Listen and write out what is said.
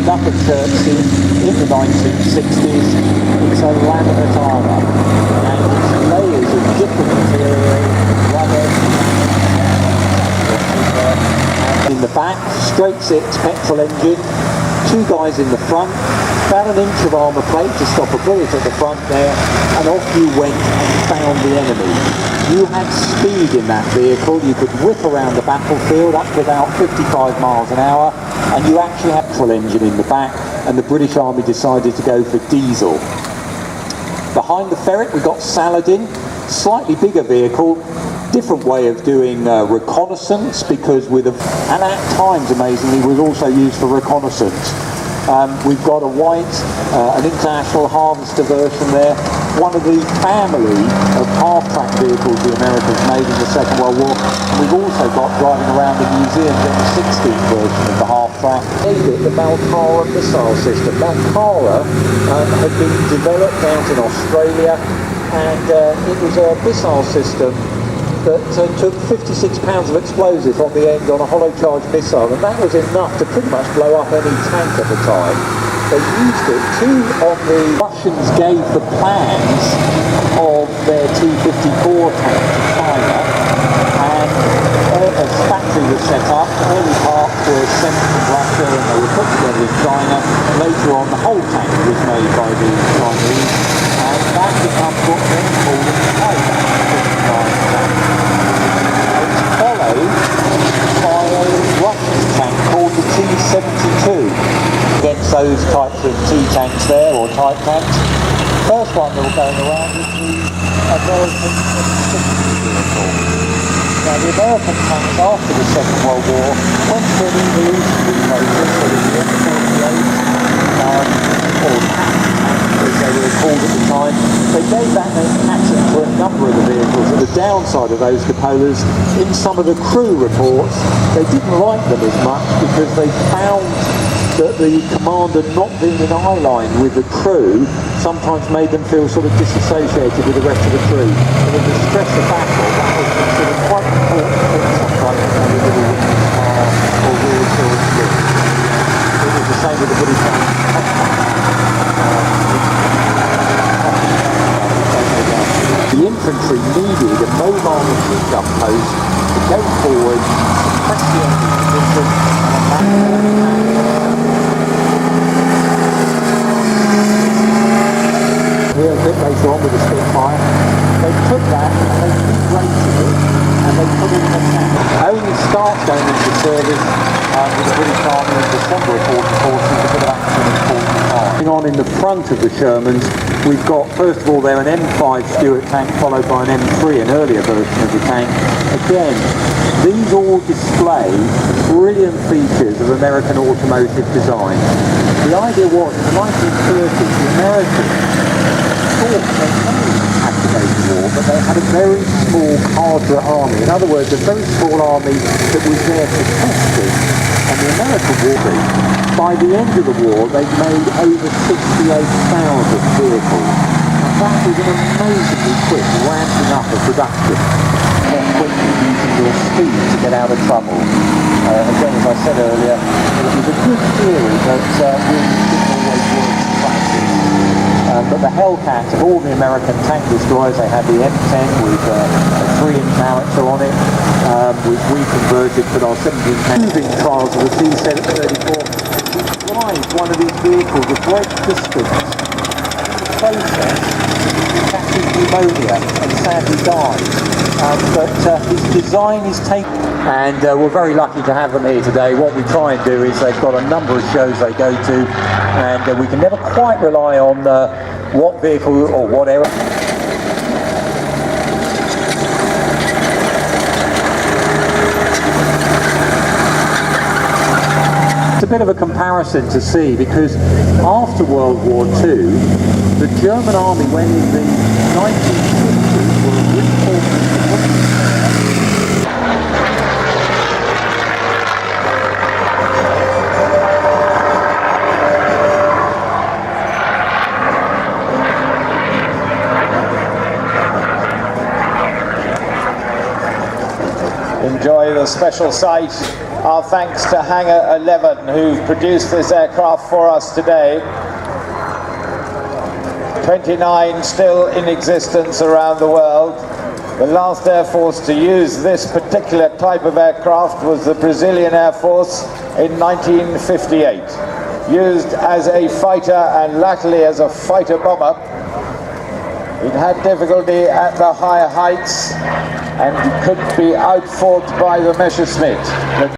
turned up at Chertsey in the 1960s. It's a laminate armour, and it's layers of different material, rubber. In the back, straight six petrol engine, two guys in the front, about an inch of armour plate to stop a bullet at the front there, and off you went and found the enemy. You had speed in that vehicle. You could whip around the battlefield up to about 55 miles an hour, and you actually had a petrol engine in the back, and the British Army decided to go for diesel. Behind the ferret we got Saladin, slightly bigger vehicle, different way of doing reconnaissance, because and at times amazingly was also used for reconnaissance. We've got a white, an International Harvester version there, one of the family of half-track vehicles the Americans made in the Second World War. And we've also got driving around the museum the 16th version of the half-track. The Malkara missile system. Malkara had been developed out in Australia, and it was a missile system that took 56 pounds of explosive on the end on a hollow charge missile, and that was enough to pretty much blow up any tank at the time. They used it on the Russians gave the plans of their T-54 tank to China, and as the factory was set up, early parts were sent from Russia and they were put together in China. Later on the whole tank was made by the Chinese, and that becomes what then called the Thailand. Followed by a Russian tank called the T-72 against those types of T-tanks there, or type tanks. First one that was going around was the American vehicle. Now the American tanks after the Second World War went through an evolutionary process, so the M48 or as they were called at the time. They gave that name patent for a number of the vehicles. And the downside of those cupolas, in some of the crew reports, they didn't like them as much because they found that the commander not being in eye line with the crew sometimes made them feel sort of disassociated with the rest of the crew. And in the stress of battle, that was considered quite important thing sometimes to have a little or reassured slip. It was the same with the British Army. The infantry needed a mobile machine gun post to go forward, suppress the enemy position, here a bit later on with the Spitfire, they took that and they re-rated it and they put it in a tank. Only starts going into service with the British Army in December of 44, so a bit of action in 45. On in the front of the Shermans, we've got, first of all, there an M5 Stuart tank followed by an M3, an earlier version of the tank. Again, these all display brilliant features of American automotive design. The idea was, in the 1930s, the Americans thought they had to go to war, but they had a very small cadre army. In other words, a very small army that was there to test it. And the American war, by the end of the war, they'd made over 68,000 vehicles. And that was an amazingly quick ramping up of production. More quickly using your speed to get out of trouble. Again, as I said earlier, it was a good theory, but really didn't always work in practice. But the Hellcat of all the American tank destroyers, they had the M10 with a 3-inch howitzer on it, which we converted for our 17-moving trials of the T-34. We drive one of these vehicles a great distance. In the process, he catches pneumonia and sadly dies. But his design is taken, and we're very lucky to have them here today. What we try and do is they've got a number of shows they go to, and we can never quite rely on what vehicle or what era. It's a bit of a comparison to see, because after World War II, the German army, when in the 1950s were reinforcing the Enjoy the a special sight. Our thanks to Hangar 11 who've produced this aircraft for us today. 29 still in existence around the world. The last Air Force to use this particular type of aircraft was the Brazilian Air Force in 1958. Used as a fighter and latterly as a fighter bomber. It had difficulty at the higher heights and could be outfought by the Messerschmitt.